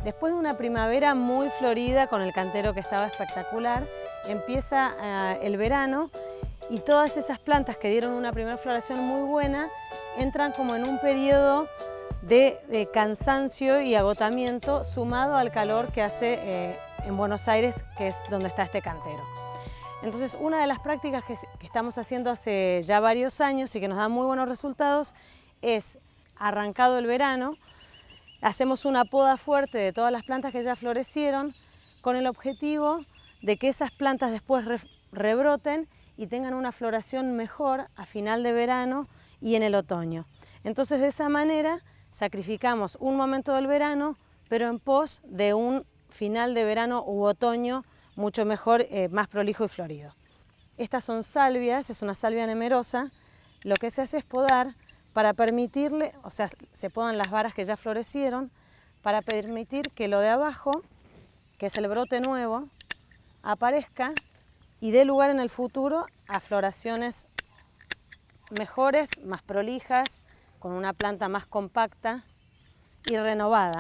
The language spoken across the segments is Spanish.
Después de una primavera muy florida con el cantero que estaba espectacular, empieza el verano y todas esas plantas que dieron una primera floración muy buena entran como en un periodo de cansancio y agotamiento sumado al calor que hace en Buenos Aires, que es donde está este cantero. Entonces, una de las prácticas que estamos haciendo hace ya varios años y que nos da muy buenos resultados es, arrancado el verano, hacemos una poda fuerte de todas las plantas que ya florecieron con el objetivo de que esas plantas después rebroten y tengan una floración mejor a final de verano y en el otoño. Entonces, de esa manera sacrificamos un momento del verano, pero en pos de un final de verano u otoño mucho mejor, más prolijo y florido. Estas son salvias, es una salvia nemerosa. Lo que se hace es podar para permitirle, o sea, se podan las varas que ya florecieron para permitir que lo de abajo, que es el brote nuevo, aparezca y dé lugar en el futuro a floraciones mejores, más prolijas, con una planta más compacta y renovada.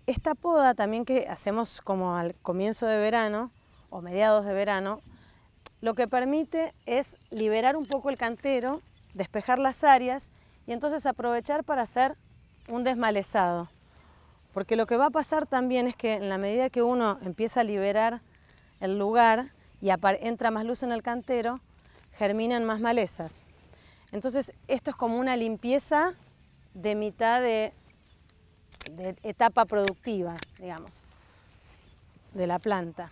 Esta poda también que hacemos como al comienzo de verano o mediados de verano, lo que permite es liberar un poco el cantero, despejar las áreas y entonces aprovechar para hacer un desmalezado. Porque lo que va a pasar también es que en la medida que uno empieza a liberar el lugar y entra más luz en el cantero, germinan más malezas. Entonces esto es como una limpieza de mitad de etapa productiva, digamos, de la planta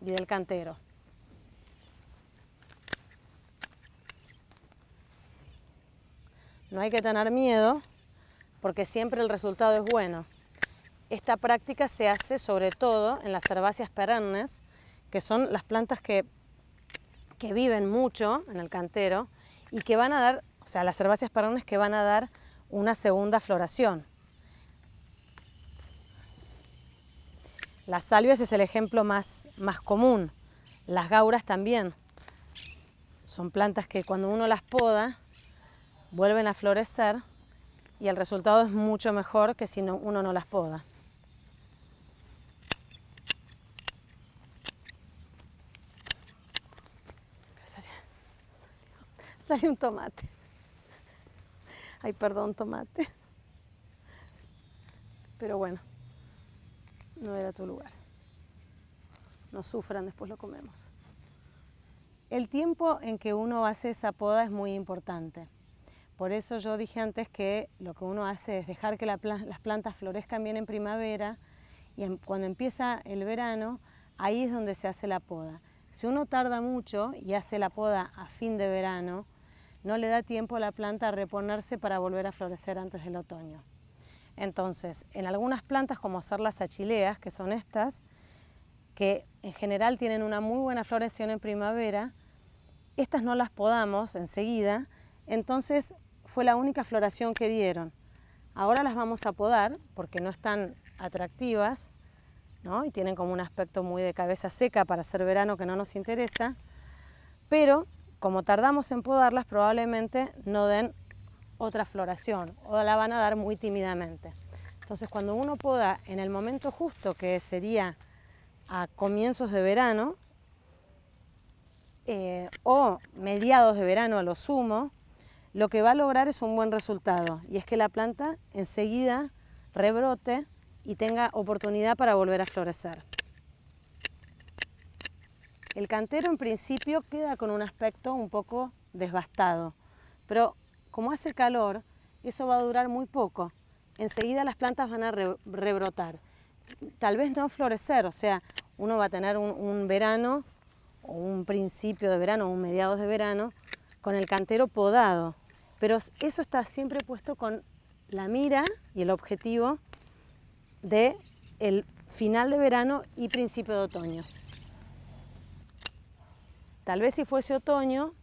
y del cantero. No hay que tener miedo porque siempre el resultado es bueno. Esta práctica se hace sobre todo en las herbáceas perennes, que son las plantas que viven mucho en el cantero y que van a dar, o sea, las herbáceas perennes que van a dar una segunda floración. Las salvias es el ejemplo más común, las gauras también. Son plantas que cuando uno las poda vuelven a florecer y el resultado es mucho mejor que si uno no las poda. Salió un tomate. Ay, perdón, tomate. Pero bueno, no era tu lugar. No sufran, después lo comemos. El tiempo en que uno hace esa poda es muy importante. Por eso yo dije antes que lo que uno hace es dejar que las plantas florezcan bien en primavera y cuando empieza el verano, ahí es donde se hace la poda. Si uno tarda mucho y hace la poda a fin de verano, no le da tiempo a la planta a reponerse para volver a florecer antes del otoño. Entonces, en algunas plantas como ser las achileas, que son estas, que en general tienen una muy buena floración en primavera, estas no las podamos enseguida, entonces fue la única floración que dieron. Ahora las vamos a podar porque no están atractivas, ¿no? Y tienen como un aspecto muy de cabeza seca para hacer verano que no nos interesa, pero como tardamos en podarlas probablemente no den otra floración o la van a dar muy tímidamente. Entonces cuando uno poda en el momento justo, que sería a comienzos de verano o mediados de verano a lo sumo, lo que va a lograr es un buen resultado y es que la planta enseguida rebrote y tenga oportunidad para volver a florecer. El cantero en principio queda con un aspecto un poco desbastado, pero como hace calor, eso va a durar muy poco. Enseguida las plantas van a rebrotar. Tal vez no florecer, o sea, uno va a tener un verano, o un principio de verano, o un mediados de verano, con el cantero podado. Pero eso está siempre puesto con la mira y el objetivo de el final de verano y principio de otoño. Tal vez si fuese otoño,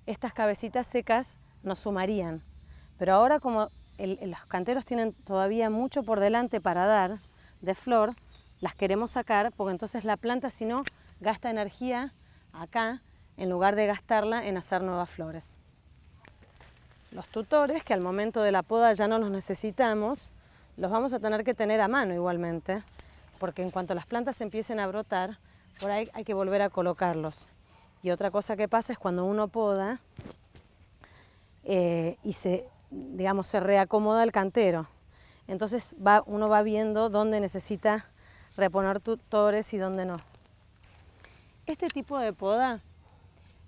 estas cabecitas secas nos sumarían, pero ahora como los canteros tienen todavía mucho por delante para dar de flor, las queremos sacar porque entonces la planta, si no, gasta energía acá en lugar de gastarla en hacer nuevas flores. Los tutores, que al momento de la poda ya no los necesitamos, los vamos a tener que tener a mano igualmente, porque en cuanto las plantas empiecen a brotar, por ahí hay que volver a colocarlos. Y otra cosa que pasa es cuando uno poda y se reacomoda el cantero. Entonces uno va viendo dónde necesita reponer tutores y dónde no. Este tipo de poda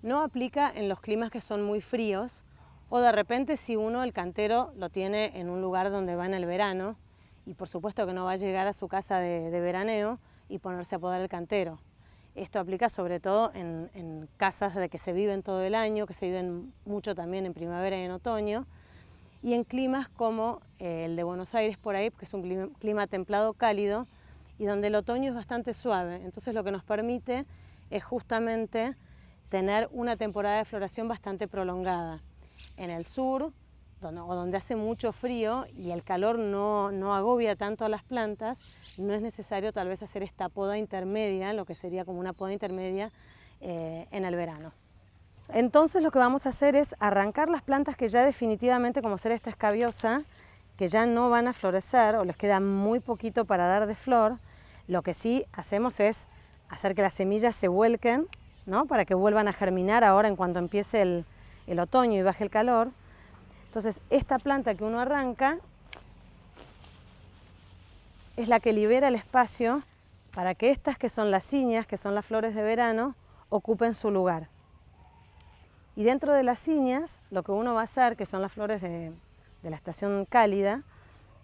no aplica en los climas que son muy fríos, o de repente si uno el cantero lo tiene en un lugar donde va en el verano, y por supuesto que no va a llegar a su casa de veraneo y ponerse a podar el cantero. Esto aplica sobre todo en casas de que se viven todo el año, que se viven mucho también en primavera y en otoño, y en climas como el de Buenos Aires por ahí, que es un clima templado cálido, y donde el otoño es bastante suave. Entonces lo que nos permite es justamente tener una temporada de floración bastante prolongada. En el sur, donde hace mucho frío y el calor no agobia tanto a las plantas, no es necesario tal vez hacer esta poda intermedia, lo que sería como una poda intermedia en el verano. Entonces lo que vamos a hacer es arrancar las plantas que ya definitivamente, como ser esta escabiosa, que ya no van a florecer o les queda muy poquito para dar de flor. Lo que sí hacemos es hacer que las semillas se vuelquen, ¿no? Para que vuelvan a germinar ahora en cuanto empiece el otoño y baje el calor. Entonces esta planta que uno arranca es la que libera el espacio para que estas que son las ciñas, que son las flores de verano, ocupen su lugar. Y dentro de las ciñas, lo que uno va a hacer, que son las flores de la estación cálida,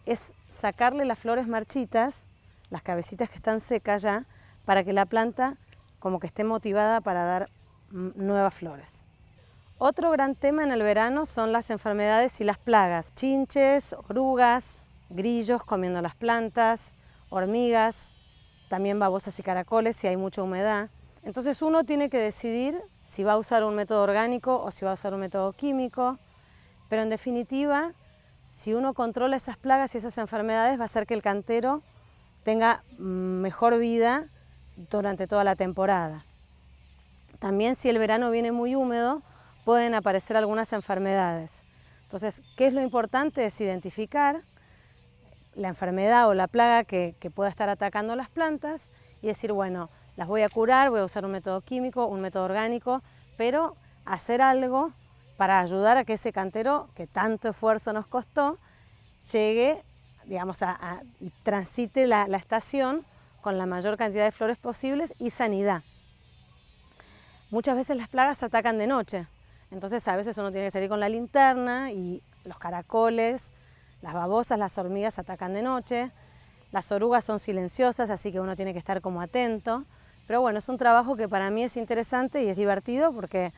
es sacarle las flores marchitas, las cabecitas que están secas ya, para que la planta como que esté motivada para dar nuevas flores. Otro gran tema en el verano son las enfermedades y las plagas, chinches, orugas, grillos comiendo las plantas, hormigas, también babosas y caracoles si hay mucha humedad. Entonces uno tiene que decidir si va a usar un método orgánico o si va a usar un método químico, pero en definitiva, si uno controla esas plagas y esas enfermedades, va a hacer que el cantero tenga mejor vida durante toda la temporada. También si el verano viene muy húmedo, pueden aparecer algunas enfermedades. Entonces, ¿qué es lo importante? Es identificar la enfermedad o la plaga que pueda estar atacando las plantas y decir, bueno, las voy a curar, voy a usar un método químico, un método orgánico, pero hacer algo para ayudar a que ese cantero, que tanto esfuerzo nos costó, llegue, digamos, y transite la estación con la mayor cantidad de flores posibles y sanidad. Muchas veces las plagas atacan de noche, entonces a veces uno tiene que salir con la linterna y los caracoles, las babosas, las hormigas atacan de noche, las orugas son silenciosas, así que uno tiene que estar como atento. Pero bueno, es un trabajo que para mí es interesante y es divertido porque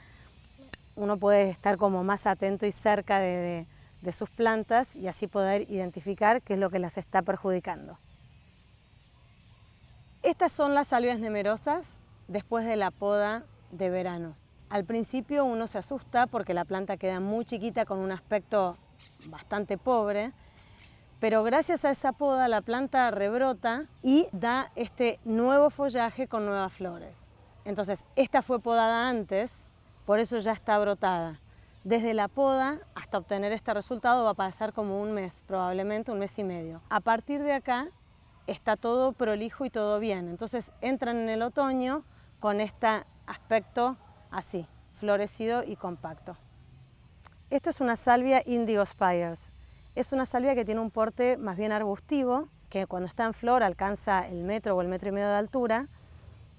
uno puede estar como más atento y cerca de sus plantas y así poder identificar qué es lo que las está perjudicando. Estas son las salvias nemerosas después de la poda de verano. Al principio uno se asusta porque la planta queda muy chiquita con un aspecto bastante pobre, pero gracias a esa poda la planta rebrota y da este nuevo follaje con nuevas flores. Entonces, esta fue podada antes, por eso ya está brotada. Desde la poda hasta obtener este resultado va a pasar como un mes, probablemente un mes y medio. A partir de acá está todo prolijo y todo bien. Entonces entran en el otoño con este aspecto así, florecido y compacto. Esto es una salvia Indigo Spires. Es una salvia que tiene un porte más bien arbustivo, que cuando está en flor alcanza el metro o el metro y medio de altura,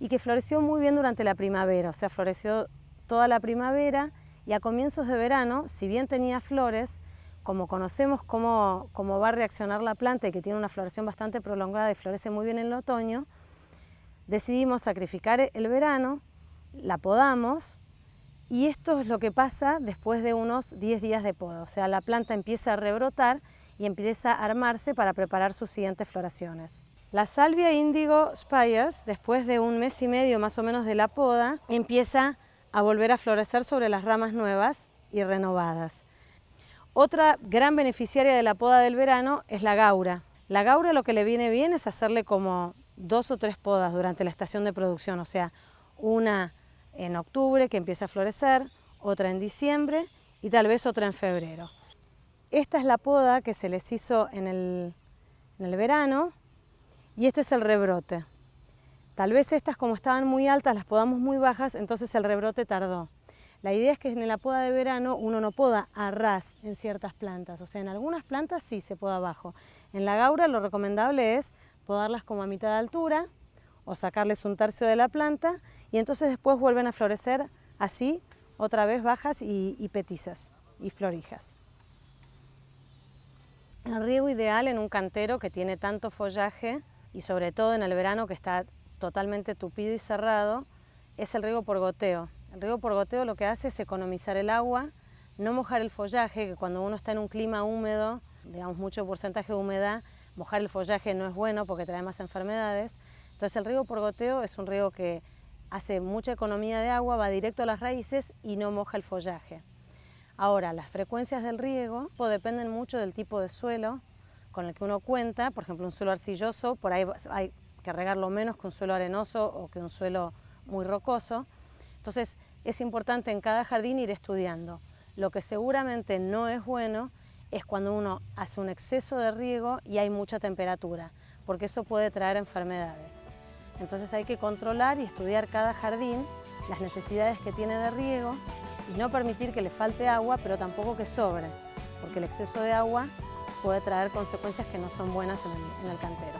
y que floreció muy bien durante la primavera, o sea, floreció toda la primavera y a comienzos de verano, si bien tenía flores, como conocemos cómo va a reaccionar la planta y que tiene una floración bastante prolongada y florece muy bien en el otoño, decidimos sacrificar el verano, la podamos. Y esto es lo que pasa después de unos 10 días de poda, o sea, la planta empieza a rebrotar y empieza a armarse para preparar sus siguientes floraciones. La salvia Indigo Spires, después de un mes y medio más o menos de la poda, empieza a volver a florecer sobre las ramas nuevas y renovadas. Otra gran beneficiaria de la poda del verano es la gaura. La gaura lo que le viene bien es hacerle como 2 o 3 podas durante la estación de producción, o sea, una en octubre que empieza a florecer, otra en diciembre y tal vez otra en febrero. Esta es la poda que se les hizo en el verano y este es el rebrote. Tal vez estas, como estaban muy altas, las podamos muy bajas, entonces el rebrote tardó. La idea es que en la poda de verano uno no poda a ras en ciertas plantas, o sea, en algunas plantas sí se poda abajo. En la gaura lo recomendable es podarlas como a mitad de altura o sacarles un tercio de la planta y entonces después vuelven a florecer así, otra vez bajas y petizas y florijas. El riego ideal en un cantero que tiene tanto follaje y sobre todo en el verano que está totalmente tupido y cerrado es el riego por goteo. El riego por goteo lo que hace es economizar el agua, no mojar el follaje, que cuando uno está en un clima húmedo, digamos mucho porcentaje de humedad, mojar el follaje no es bueno porque trae más enfermedades. Entonces el riego por goteo es un riego que hace mucha economía de agua, va directo a las raíces y no moja el follaje. Ahora, las frecuencias del riego dependen mucho del tipo de suelo con el que uno cuenta. Por ejemplo, un suelo arcilloso, por ahí hay que regarlo menos que un suelo arenoso o que un suelo muy rocoso. Entonces, es importante en cada jardín ir estudiando. Lo que seguramente no es bueno es cuando uno hace un exceso de riego y hay mucha temperatura, porque eso puede traer enfermedades. Entonces hay que controlar y estudiar cada jardín, las necesidades que tiene de riego y no permitir que le falte agua, pero tampoco que sobre, porque el exceso de agua puede traer consecuencias que no son buenas en el cantero.